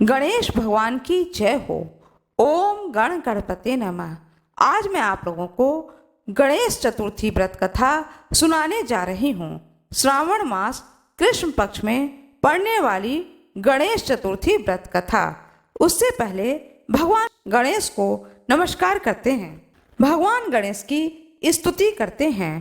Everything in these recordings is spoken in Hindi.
गणेश भगवान की जय हो। ओम गण गणपते नमः। आज मैं आप लोगों को गणेश चतुर्थी व्रत कथा सुनाने जा रही हूँ। श्रावण मास कृष्ण पक्ष में पड़ने वाली गणेश चतुर्थी व्रत कथा। उससे पहले भगवान गणेश को नमस्कार करते हैं। भगवान गणेश की स्तुति करते हैं।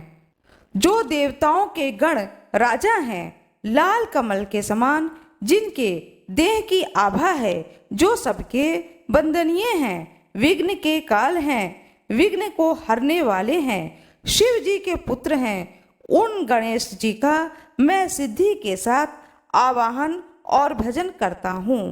जो देवताओं के गण राजा हैं, लाल कमल के समान जिनके देह की आभा है, जो सबके वंदनीय हैं, विघ्न के काल हैं, विघ्न को हरने वाले हैं, शिव जी के पुत्र हैं, उन गणेश जी का मैं सिद्धि के साथ आवाहन और भजन करता हूँ।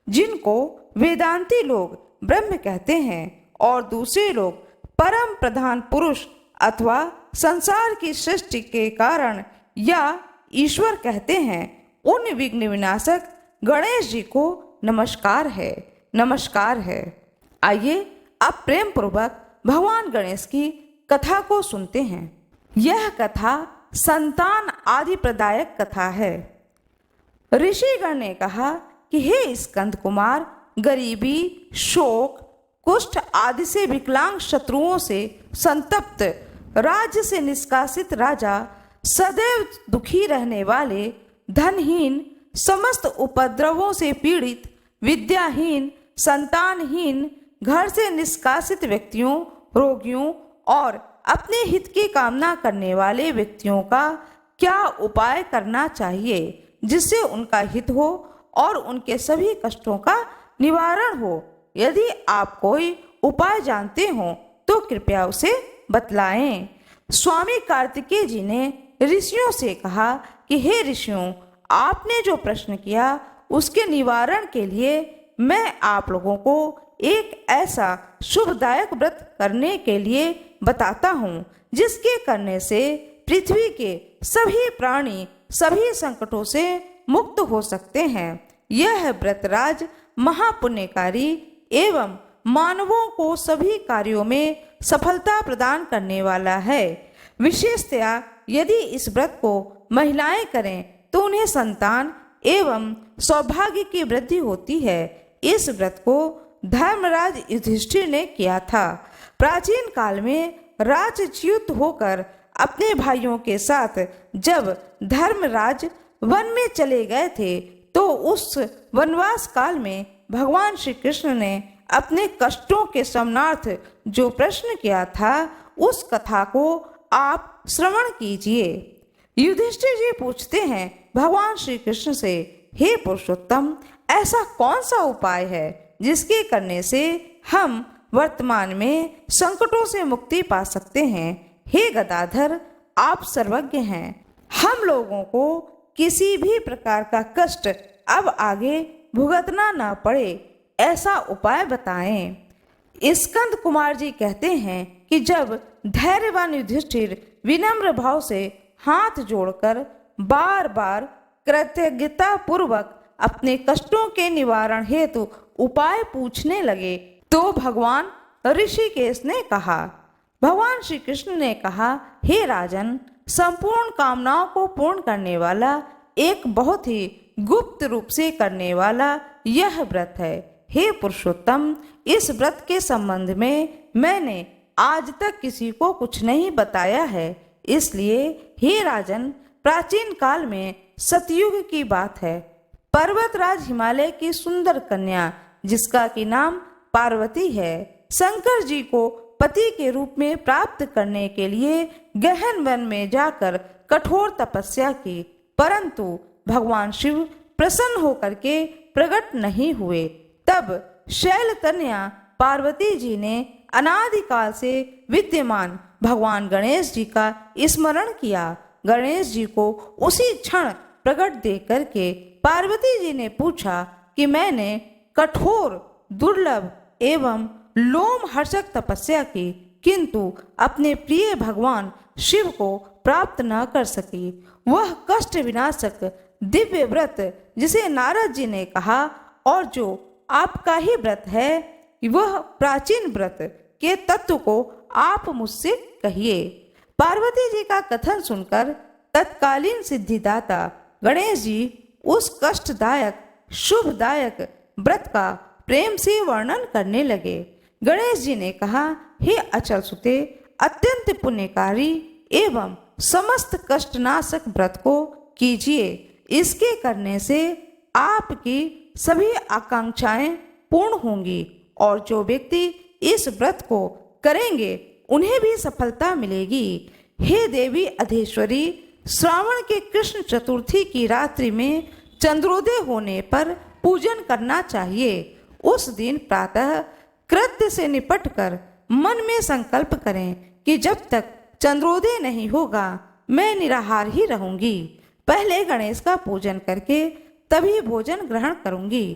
जिनको वेदांती लोग ब्रह्म कहते हैं और दूसरे लोग परम प्रधान पुरुष अथवा संसार की सृष्टि के कारण या ईश्वर कहते हैं, उन विघ्न विनाशक गणेश जी को नमस्कार है, नमस्कार है। आइए अब प्रेम पूर्वक भगवान गणेश की कथा को सुनते हैं। यह कथा संतान आदि प्रदायक कथा है। ऋषिगण ने कहा कि हे स्कंद कुमार, गरीबी, शोक, कुष्ठ आदि से विकलांग शत्रुओं से संतप्त, राज्य से निष्कासित राजा, सदैव दुखी रहने वाले, धनहीन, समस्त उपद्रवों से पीड़ित, विद्याहीन, संतानहीन, घर से निष्कासित व्यक्तियों, रोगियों और अपने हित की कामना करने वाले व्यक्तियों का क्या उपाय करना चाहिए जिससे उनका हित हो और उनके सभी कष्टों का निवारण हो। यदि आप कोई उपाय जानते हो तो कृपया उसे बतलाएं। स्वामी कार्तिकेय जी ने ऋषियों से कहा कि हे ऋषियों, आपने जो प्रश्न किया उसके निवारण के लिए मैं आप लोगों को एक ऐसा शुभदायक व्रत करने के लिए बताता हूँ जिसके करने से पृथ्वी के सभी प्राणी सभी संकटों से मुक्त हो सकते हैं। यह व्रत राज महापुण्यकारी एवं मानवों को सभी कार्यों में सफलता प्रदान करने वाला है। विशेषतया यदि इस व्रत को महिलाएं करें तो उन्हें संतान एवं सौभाग्य की वृद्धि होती है। इस व्रत को धर्मराज युधिष्ठिर ने किया था। प्राचीन काल में राजच्युत होकर अपने भाइयों के साथ जब धर्मराज वन में चले गए थे तो उस वनवास काल में भगवान श्री कृष्ण ने अपने कष्टों के शमनार्थ जो प्रश्न किया था, उस कथा को आप श्रवण कीजिए। युधिष्ठिर जी पूछते हैं भगवान श्री कृष्ण से, हे पुरुषोत्तम, ऐसा कौन सा उपाय है जिसके करने से हम वर्तमान में संकटों से मुक्ति पा सकते हैं। हे गदाधर, आप सर्वज्ञ हैं, हम लोगों को किसी भी प्रकार का कष्ट अब आगे भुगतना न पड़े, ऐसा उपाय बताएं। स्कंद कुमार जी कहते हैं कि जब धैर्यवान युधिष्ठिर विनम्र भाव से हाथ जोड़कर बार बार कृतज्ञता पूर्वक अपने कष्टों के निवारण हेतु उपाय पूछने लगे तो भगवान ऋषिकेश ने कहा, भगवान श्री कृष्ण ने कहा, हे राजन, संपूर्ण कामनाओं को पूर्ण करने वाला, एक बहुत ही गुप्त रूप से करने वाला यह व्रत है। हे पुरुषोत्तम, इस व्रत के संबंध में मैंने आज तक किसी को कुछ नहीं बताया है। इसलिए हे राजन, प्राचीन काल में सतयुग की बात है। पर्वतराज हिमालय की सुंदर कन्या जिसका की नाम पार्वती है, शंकर जी को पति के रूप में प्राप्त करने के लिए गहन वन में जाकर कठोर तपस्या की, परंतु भगवान शिव प्रसन्न होकर के प्रकट नहीं हुए। तब शैलतन्या पार्वती जी ने अनादिकाल से विद्यमान भगवान गणेश जी का स्मरण किया। गणेश जी को उसी क्षण प्रकट देख करके पार्वती जी ने पूछा कि मैंने कठोर, दुर्लभ एवं लोमहर्षक तपस्या की, किंतु अपने प्रिय भगवान शिव को प्राप्त न कर सकी। वह कष्ट विनाशक दिव्य व्रत जिसे नारद जी ने कहा और जो आपका ही व्रत है, वह प्राचीन व्रत के तत्व को आप मुझसे कहिए। पार्वती जी का कथन सुनकर तत्कालीन सिद्धिदाता गणेश जी उस कष्टदायक, शुभदायक, व्रत का प्रेम से वर्णन करने लगे। गणेश जी ने कहा, हे अचल सुते, अत्यंत पुण्यकारी एवं समस्त कष्टनाशक व्रत को कीजिए। इसके करने से आपकी सभी आकांक्षाएं पूर्ण होंगी और जो व्यक्ति इस व्रत को करेंगे उन्हें भी सफलता मिलेगी। हे देवी अधेश्वरी, श्रावण के कृष्ण चतुर्थी की रात्रि में चंद्रोदय होने पर पूजन करना चाहिए। उस दिन प्रातः कृत्य से निपटकर मन में संकल्प करें कि जब तक चंद्रोदय नहीं होगा मैं निराहार ही रहूंगी। पहले गणेश का पूजन करके तभी भोजन ग्रहण करूंगी।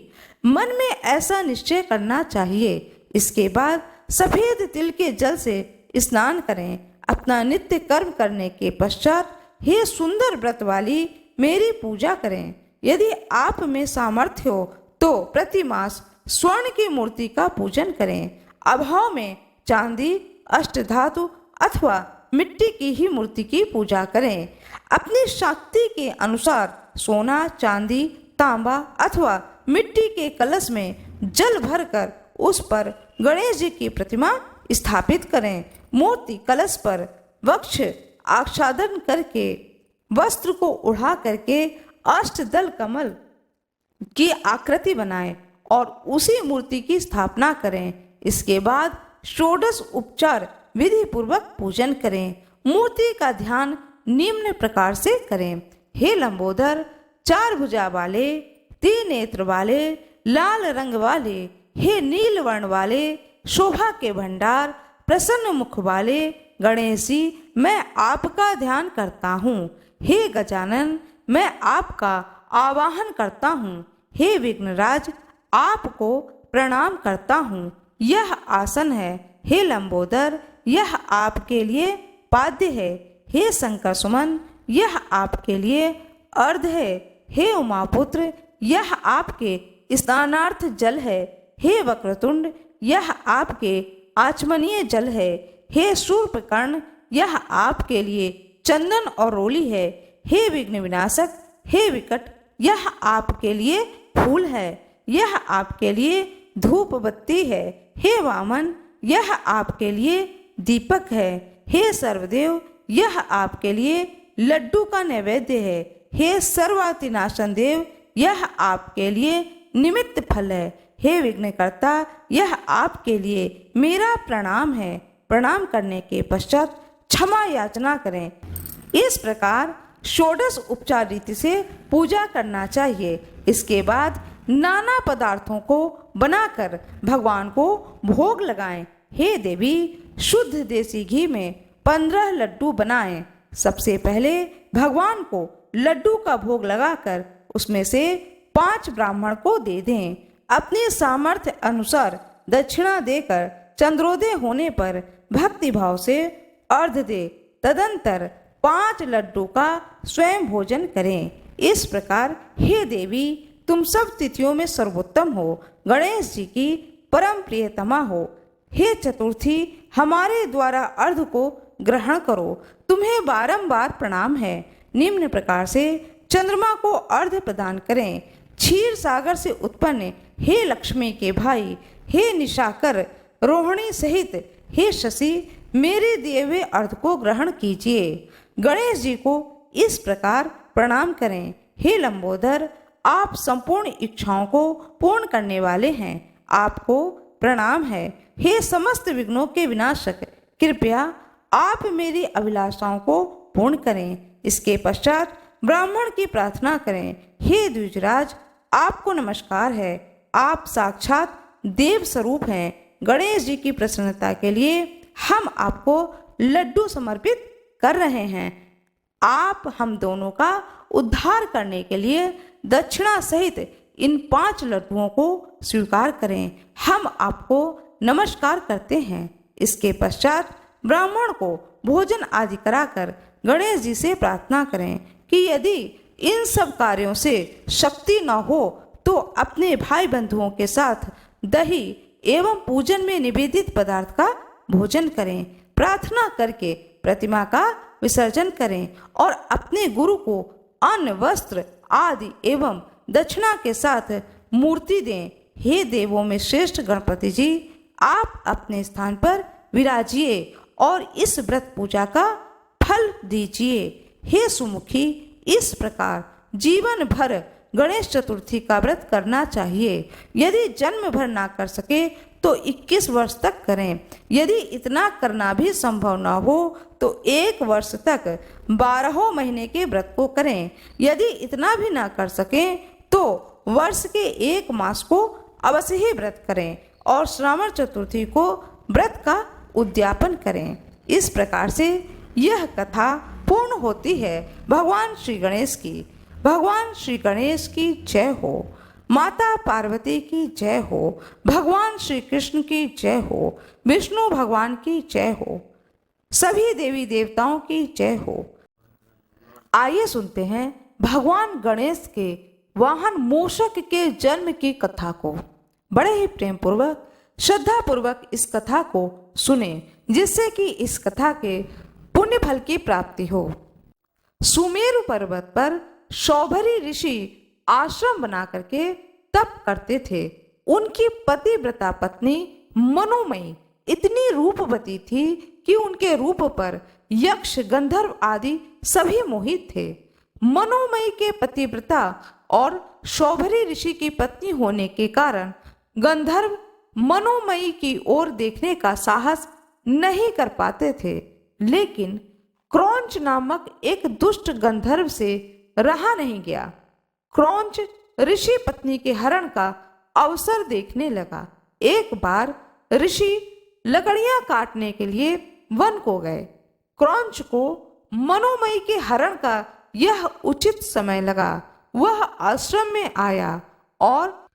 मन में ऐसा निश्चय करना चाहिए। इसके बाद सफेद तिल के जल से स्नान करें। अपना नित्य कर्म करने के पश्चात हे सुंदर व्रत वाली मेरी पूजा करें। यदि आप में सामर्थ्य हो तो प्रतिमास स्वर्ण की मूर्ति का पूजन करें। अभाव में चांदी, अष्टधातु अथवा मिट्टी की ही मूर्ति की पूजा करें। अपनी शक्ति के अनुसार सोना, चांदी, तांबा अथवा मिट्टी के कलश में जल भरकर उस पर गणेश जी की प्रतिमा स्थापित करें। मूर्ति कलश पर वक्ष आच्छादन करके वस्त्र को उड़ा करके अष्टदल कमल की आकृति बनाएं और उसी मूर्ति की स्थापना करें। इसके बाद षोडश उपचार विधि पूर्वक पूजन करें। मूर्ति का ध्यान निम्न प्रकार से करें। हे लंबोदर, 4 भुजा वाले, 3 नेत्र वाले, लाल रंग वाले, हे नील वर्ण वाले, शोभा के भंडार, प्रसन्न मुख वाले गणेश जी, मैं आपका ध्यान करता हूँ। हे गजानन, मैं आपका आवाहन करता हूँ। हे विघ्नराज, आपको प्रणाम करता हूँ। यह आसन है। हे लंबोदर, यह आपके लिए पाद्य है। हे शंकर सुमन, यह आपके लिए अर्ध है। हे उमापुत्र, यह आपके स्नानार्थ जल है। हे वक्रतुंड, यह आपके आचमनीय जल है। हे शूर्पकर्ण, यह आपके लिए चंदन और रोली है। हे विघ्न विनाशक, हे विकट, यह आपके लिए फूल है। यह आपके लिए धूप बत्ती है। हे वामन, यह आपके लिए दीपक है। हे सर्वदेव, यह आपके लिए लड्डू का नैवेद्य है। हे सर्वातिनाशन देव, यह आपके लिए निमित्त फल है। हे विघ्नकर्ता, यह आपके लिए मेरा प्रणाम है। प्रणाम करने के पश्चात क्षमा याचना करें। इस प्रकार षोडश उपचार रीति से पूजा करना चाहिए। इसके बाद नाना पदार्थों को बनाकर भगवान को भोग लगाएं। हे देवी, शुद्ध देसी घी में 15 लड्डू बनाएं। सबसे पहले भगवान को लड्डू का भोग लगाकर उसमें से 5 ब्राह्मण को दे दें। अपने सामर्थ्य अनुसार दक्षिणा देकर चंद्रोदय होने पर भक्ति भाव से अर्घ दे। तदंतर 5 लड्डू का स्वयं भोजन करें। इस प्रकार हे देवी, तुम सब तिथियों में सर्वोत्तम हो, गणेश जी की परम प्रियतमा हो। हे चतुर्थी, हमारे द्वारा अर्घ को ग्रहण करो। तुम्हें बारंबार प्रणाम है। निम्न प्रकार से चंद्रमा को अर्घ प्रदान करें। क्षीर सागर से उत्पन्न हे लक्ष्मी के भाई, हे निशाकर, रोहिणी सहित हे शशि, मेरे दिए हुए अर्घ को ग्रहण कीजिए। गणेश जी को इस प्रकार प्रणाम करें। हे लंबोदर, आप संपूर्ण इच्छाओं को पूर्ण करने वाले हैं। आपको प्रणाम है। हे समस्त विघ्नों के विनाशक, कृपया आप मेरी अभिलाषाओं को पूर्ण करें। इसके पश्चात ब्राह्मण की प्रार्थना करें। हे द्विजराज, आपको नमस्कार है। आप साक्षात देव स्वरूप हैं। गणेश जी की प्रसन्नता के लिए हम आपको लड्डू समर्पित कर रहे हैं। आप हम दोनों का उद्धार करने के लिए दक्षिणा सहित इन 5 लड्डुओं को स्वीकार करें। हम आपको नमस्कार करते हैं। इसके पश्चात ब्राह्मण को भोजन आदि कराकर गणेश जी से प्रार्थना करें कि यदि इन सब कार्यों से शक्ति न हो तो अपने भाई बंधुओं के साथ दही एवं पूजन में निवेदित पदार्थ का भोजन करें। प्रार्थना करके प्रतिमा का विसर्जन करें और अपने गुरु को अन्न, वस्त्र आदि एवं दक्षिणा के साथ मूर्ति दें। हे देवों में श्रेष्ठ गणपति जी, आप अपने स्थान पर विराजिए और इस व्रत पूजा का फल दीजिए। हे सुमुखी, इस प्रकार जीवन भर गणेश चतुर्थी का व्रत करना चाहिए। यदि जन्म भर ना कर सके तो 21 वर्ष तक करें। यदि इतना करना भी संभव न हो तो 1 वर्ष तक 12 महीने के व्रत को करें। यदि इतना भी ना कर सकें तो वर्ष के 1 मास को अवश्य ही व्रत करें और श्रावण चतुर्थी को व्रत का उद्यापन करें। इस प्रकार से यह कथा पूर्ण होती है। भगवान श्री गणेश की, भगवान श्री गणेश की जय हो। माता पार्वती की जय हो। भगवान श्री कृष्ण की जय हो। विष्णु भगवान की जय हो। सभी देवी देवताओं की जय हो। आइए सुनते हैं भगवान गणेश के वाहन मूषक के जन्म की कथा को। बड़े ही प्रेम पूर्वक, श्रद्धा पूर्वक इस कथा को सुने, जिससे कि इस कथा के पुण्य फल की प्राप्ति हो। सुमेरु पर्वत पर शौभरी ऋषि आश्रम बना करके तप करते थे। उनकी पतिव्रता पत्नी मनोमयी इतनी रूपवती थी कि उनके रूप पर यक्ष, गंधर्व आदि सभी मोहित थे। मनोमयी के पतिव्रता और शौभरी ऋषि की पत्नी होने के कारण गंधर्व मनोमयी की ओर देखने का साहस नहीं कर पाते थे। लेकिन क्रौंच नामक एक दुष्ट गंधर्व से रहा नहीं गया। क्रौंच ऋषि पत्नी के हरण का अवसर देखने लगा। एक बार ऋषि लकड़ियां काटने के लिए वन को गए। क्रौंच को मनोमयी के हरण का यह उचित समय लगा। वह आश्रम में आया और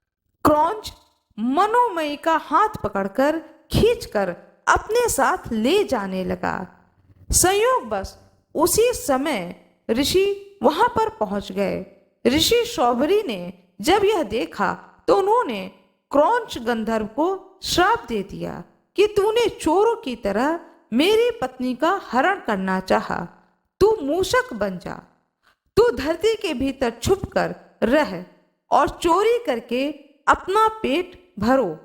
क्रौंच मनोमयी का हाथ पकड़कर खींचकर अपने साथ ले जाने लगा। संयोगवश उसी समय ऋषि वहां पर पहुंच गए। ऋषि शौभरी ने जब यह देखा तो उन्होंने क्रौंच गंधर्व को श्राप दे दिया कि तूने चोरों की तरह मेरी पत्नी का हरण करना चाहा। तू मूषक बन जा। तू धरती के भीतर छुप कर रह और चोरी करके अपना पेट भरो।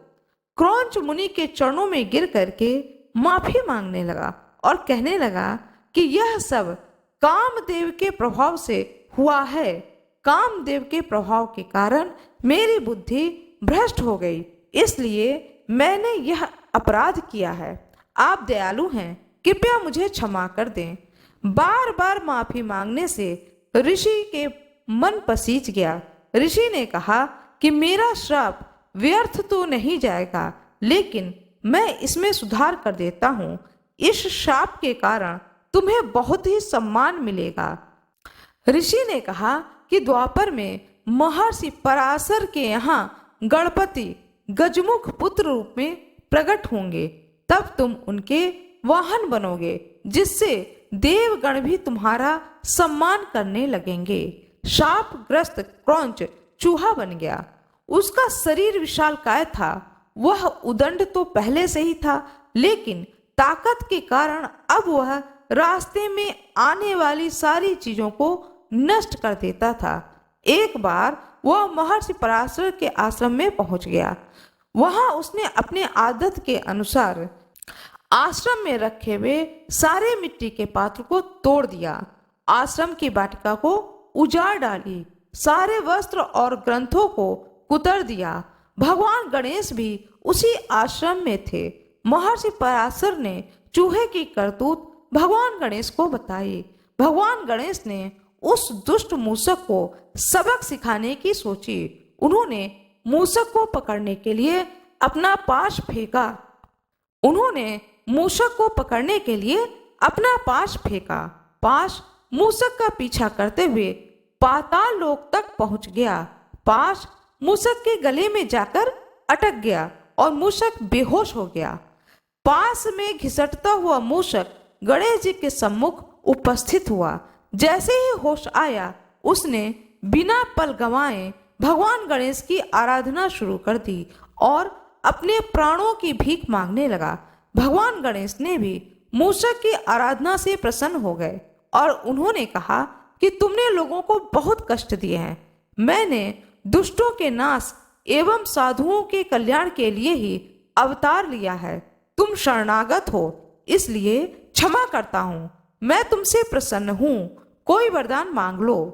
क्रौंच मुनि के चरणों में गिर करके माफी मांगने लगा और कहने लगा कि यह सब कामदेव के प्रभाव से हुआ है। कामदेव के प्रभाव के कारण मेरी बुद्धि भ्रष्ट हो गई, इसलिए मैंने यह अपराध किया है। आप दयालु हैं, कृपया मुझे क्षमा कर दें। बार बार माफी मांगने से ऋषि के मन पसीज गया। ऋषि ने कहा कि मेरा श्राप व्यर्थ तो नहीं जाएगा, लेकिन मैं इसमें सुधार कर देता हूँ। इस श्राप के कारण तुम्हें बहुत ही सम्मान मिलेगा। ऋषि ने कहा कि द्वापर में महर्षि पराशर के यहाँ गणपति गजमुख पुत्र रूप में प्रकट होंगे। तब तुम उनके वाहन बनोगे, जिससे देवगण भी तुम्हारा सम्मान करने लगेंगे। शापग्रस्त क्रौंच चूहा बन गया। उसका शरीर विशालकाय था। वह उदंड तो पहले से ही था, लेकिन ताकत के कारण अब वह रास्ते में आने वाली सारी चीजों को नष्ट कर देता था। एक बार वह महर्षि पराशर के आश्रम में पहुंच गया। वहां उसने अपने आदत के अनुसार आश्रम में रखे हुए सारे मिट्टी के पात्र को तोड़ दिया। आश्रम की वाटिका को उजाड़ डाली। सारे वस्त्र और ग्रंथों को कुतर दिया। भगवान गणेश भी उसी आश्रम में थे। महर्षि पराशर ने चूहे की करतूत भगवान गणेश को बताई। भगवान गणेश ने उस दुष्ट मूषक को सबक सिखाने की सोची। उन्होंने मूषक को पकड़ने के लिए अपना पाश फेंका। पाश मूषक का पीछा करते हुए पाताल लोक तक पहुंच गया। पाश मूषक के गले में जाकर अटक गया और मूषक बेहोश हो गया। पास में घिसटता हुआ मूषक गणेश जी के सम्मुख उपस्थित हुआ। जैसे ही होश आया, उसने बिना पल गंवाए भगवान गणेश की आराधना शुरू कर दी और अपने प्राणों की भीख मांगने लगा। भगवान गणेश ने भी मूषक की आराधना से प्रसन्न हो गए और उन्होंने कहा कि तुमने लोगों को बहुत कष्ट दिए हैं। मैंने दुष्टों के नाश एवं साधुओं के कल्याण के लिए ही अवतार लिया है। तुम शरणागत हो, इसलिए क्षमा करता हूँ। मैं तुमसे प्रसन्न हूँ, कोई वरदान मांग लो।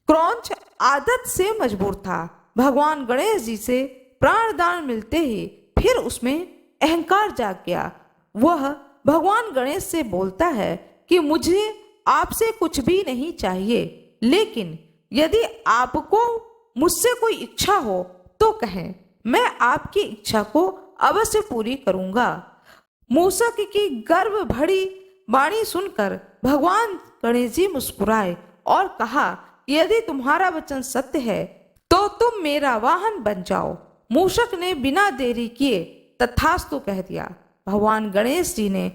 क्रौंच आदत से मजबूर था। भगवान गणेश जी से प्राणदान मिलते ही फिर उसमें अहंकार जाग गया। वह भगवान गणेश से बोलता है कि मुझे आपसे कुछ भी नहीं चाहिए, लेकिन यदि आपको मुझसे कोई इच्छा हो तो कहें, मैं आपकी इच्छा को अवश्य पूरी करूंगा। मूसक की गर्व भरी वाणी सुनकर भगवान गणेश जी मुस्कुराए और कहा, यदि तुम्हारा वचन सत्य है तो तुम मेरा वाहन बन जाओ। मूषक ने बिना देरी किए तथास्तु कह दिया। भगवान गणेश जी ने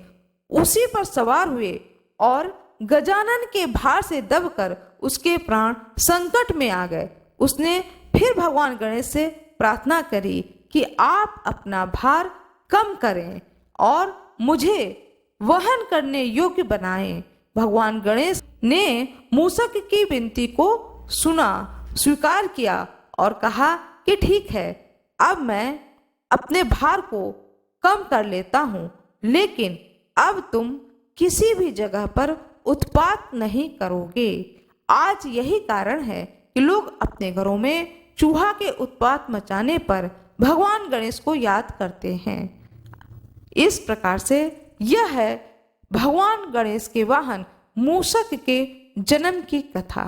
उसी पर सवार हुए और गजानन के भार से दबकर उसके प्राण संकट में आ गए। उसने फिर भगवान गणेश से प्रार्थना करी कि आप अपना भार कम करें और मुझे वहन करने योग्य बनाएं। भगवान गणेश ने मूषक की विनती को सुना, स्वीकार किया और कहा कि ठीक है, अब मैं अपने भार को कम कर लेता हूँ, लेकिन अब तुम किसी भी जगह पर उत्पात नहीं करोगे। आज यही कारण है कि लोग अपने घरों में चूहा के उत्पात मचाने पर भगवान गणेश को याद करते हैं। इस प्रकार से यह है भगवान गणेश के वाहन मूषक के जन्म की कथा।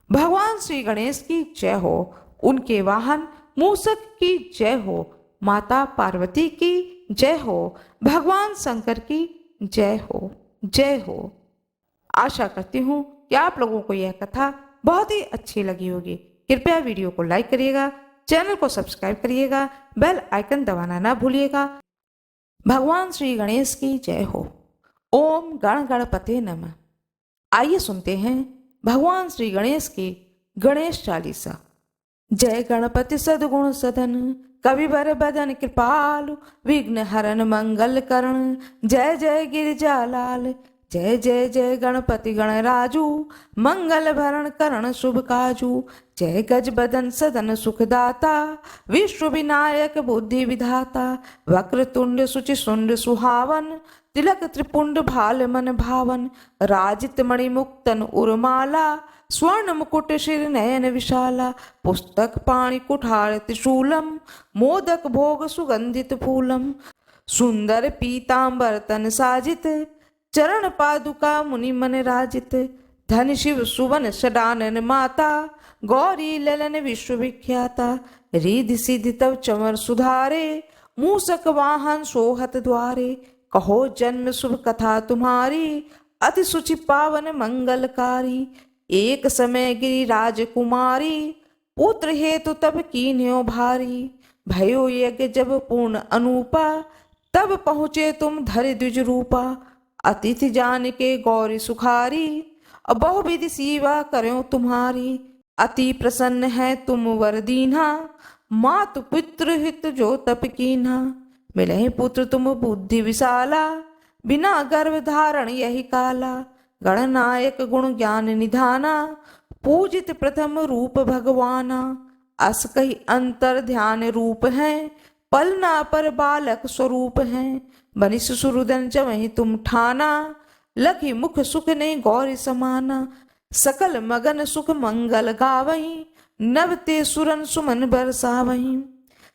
भगवान श्री गणेश की जय हो, उनके वाहन मूषक की जय हो, माता पार्वती की जय हो, भगवान शंकर की जय हो, जय हो। आशा करती हूँ कि आप लोगों को यह कथा बहुत ही अच्छी लगी होगी। कृपया वीडियो को लाइक करिएगा, चैनल को सब्सक्राइब करिएगा, बेल आइकन दबाना ना भूलिएगा। भगवान श्री गणेश की जय हो। ओम गण गणपते नमः। आइए सुनते हैं भगवान श्री गणेश की गणेश चालीसा। जय गणपति सद्गुण सदन, कविवर बदन कृपालु, विघ्न हरन मंगल करण। जय जय गिरिजा लाल, जय जय जय गणपति गणराजू, मंगल भरण करण शुभ काजू। जय गज बदन सदन सुखदाता, विश्व विनायक बुद्धि विधाता। वक्रतुंड सुचि सुंड सुहावन, तिलक त्रिपुंड भाल मन भावन। राजित मणि मुक्तन उर्माला, स्वर्ण मुकुट शिर नयन विशाला। पुस्तक पाणि कुठार त्रिशूलम, मोदक भोग सुगंधित फूलम। सुंदर पीतांबर तन साजित, चरण पादुका मुनि मन राजित। धन शिव सुवन सडानन माता, गौरी ललन विश्व विख्याता। रिधि सिद्धि तव चमर सुधारे, मूसक वाहन सोहत द्वारे। कहो जन्म शुभ कथा तुम्हारी, अति सुचि पावन मंगलकारी। एक समय गिरिराज कुमारी, पुत्र हेतु तब कीन्यो भारी। भयो यज्ञ जब पूर्ण अनूपा, तब पहुँचे तुम धरि द्विज रूपा। अतिथि जान के गौरी सुखारी, बहुविधि सेवा करो तुम्हारी। अति प्रसन्न है तुम वर दीन्हा, मातु पुत्र हित जो तप कीन्हा। मिले पुत्र तुम बुद्धि विशाला, बिना गर्भ धारण यही काला। गणनायक गुण ज्ञान निधाना, पूजित प्रथम रूप भगवाना। अस कही अंतर ध्यान रूप है, पलना पर बालक स्वरूप है। बनि सुरुदन जमहि तुम ठाना, लखी मुख सुख ने गौरी समाना। सकल मगन सुख मंगल गावहीं, नवते सुरन सुमन बरसावहीं।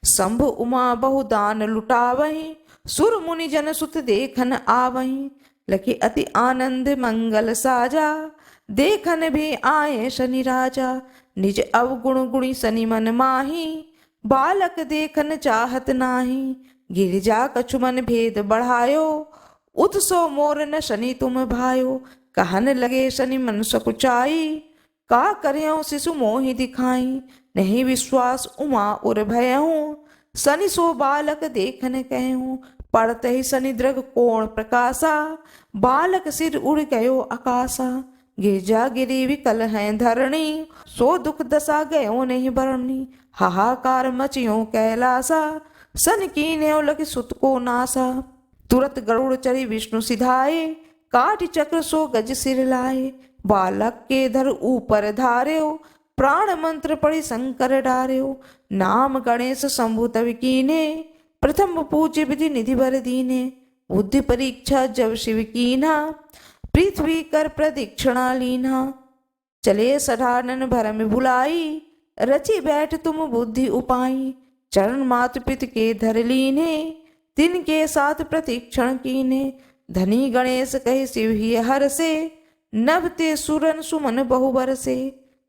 शंभु उमा बहुदान लुटावहीं, सुर मुनि जन सुत देखन आवहीं। लखी अति आनंद मंगल साजा, देखन भी आए शनि राजा। निज अवगुण गुणी शनि मन माही, बालक देखन चाहत नाही। गिरिजा कछु मन भेद बढ़ायो, उत्सव मोर न शनि तुम भायो। कहन लगे शनि मन सकुचाई, का करें शिशु मोहि दिखाई। नहीं विश्वास उमा उर भयहूँ, शनि सो बालक देखन कहूँ। पड़ते ही शनि दृग कोण प्रकाशा, बालक सिर उड़ गयो आकाशा। गिरजा गिरी विकल हैं धरणी, सो दुख दशा गयो नहीं बरनी। हाहाकार मचियो कैलासा, सन की नेवलक सुत को नासा। तुरत गरुड़ चढ़ी विष्णु सिधाए, काट चक्र सो गज सिर लाए। बालक के धर ऊपर धार्यो, प्राण मंत्र पढ़ी शंकर डार्यो। नाम गणेश शंभु तव कीने, प्रथम पूज्य विधि निधि बर दीने। बुद्धि परीक्षा जब शिव कीन्हा, पृथ्वी कर प्रदक्षिणा लीन्हा। चले सठानन भरम भुलाई, रची बैठ तुम बुद्धि उपाई। चरण मातु पित के धर लीने, तिनके साथ प्रतीक्षण कीने। धनी गणेश कहे शिव ही हर से, नभते सुरन सुमन बहु बरसे।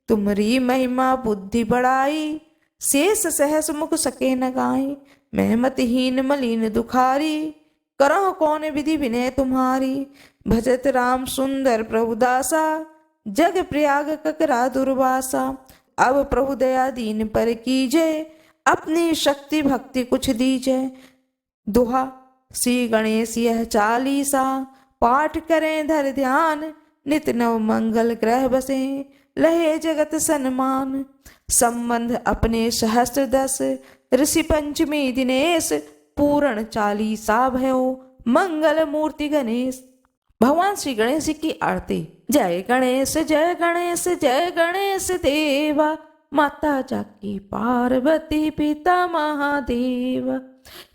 तुमरी महिमा बुद्धि बढ़ाई, शेष सहस मुख सके न गाई। मैं मतहीन मलिन दुखारी, करह कौन विधि विनय तुम्हारी। भजत राम सुंदर प्रभु दासा, जग प्रयाग ककरा दुर्वासा। अब प्रभु दया दीन पर कीजे, अपनी शक्ति भक्ति कुछ दीजे। दुहा श्री गणेश यह चालीसा, पाठ करें धर ध्यान। नित नव मंगल ग्रह बसे, लहे जगत सन्मान। संबंध अपने सहस्त्र दस, ऋषि पंचमी दिनेश। पूर्ण चालीसा भयो, मंगल मूर्ति गणेश। भगवान श्री गणेश जी की आरती। जय गणेश जय गणेश जय गणेश देवा, माता जाकी पार्वती पिता महादेव।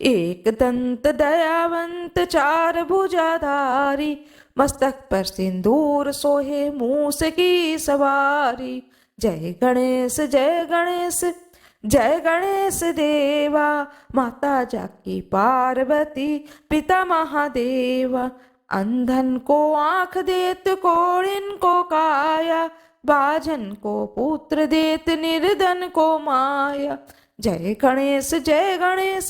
एक दंत दयावंत चार भुजाधारी, मस्तक पर सिंदूर सोहे मूस की सवारी। जय गणेश जय गणेश जय गणेश देवा, माता जाकी पार्वती पिता महादेवा। अंधन को आंख देत कोढ़िन को काया, बाझन को पुत्र देत निर्धन को माया। जय गणेश जय गणेश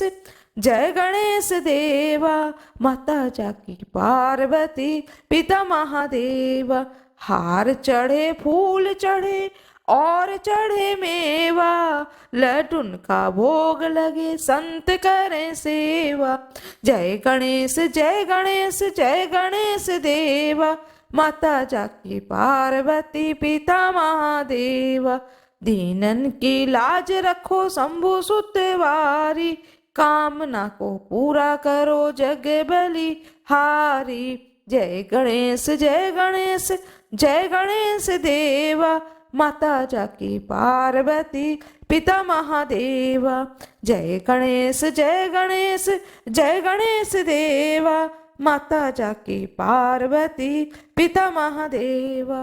जय गणेश देवा, माता जाकी पार्वती पिता महादेवा। हार चढ़े फूल चढ़े और चढ़े मेवा, लड्डून का भोग लगे संत करें सेवा। जय गणेश जय गणेश जय गणेश देवा, माता जाकी पार्वती पिता महादेवा। दीनन की लाज रखो शंभु सुतवारी, कामना को पूरा करो जग बलि हारी। जय गणेश जय गणेश जय गणेश देवा, माता जाकी पार्वती पिता महादेवा। जय गणेश जय गणेश जय गणेश देवा, माता जाकी पार्वती पिता महादेवा।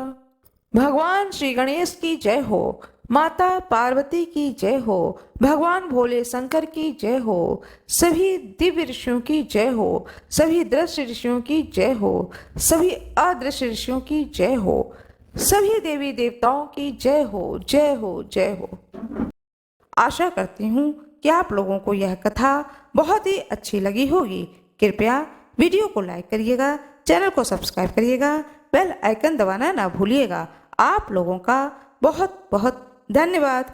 भगवान श्री गणेश की जय हो, माता पार्वती की जय हो, भगवान भोले शंकर की जय हो, सभी दिव्य ऋषियों की जय हो, सभी दृश्य ऋषियों की जय हो, सभी अदृश्य ऋषियों की जय हो, सभी देवी देवताओं की जय हो जय हो जय हो। आशा करती हूँ कि आप लोगों को यह कथा बहुत ही अच्छी लगी होगी। कृपया वीडियो को लाइक करिएगा, चैनल को सब्सक्राइब करिएगा, बेल आइकन दबाना ना भूलिएगा। आप लोगों का बहुत बहुत धन्यवाद।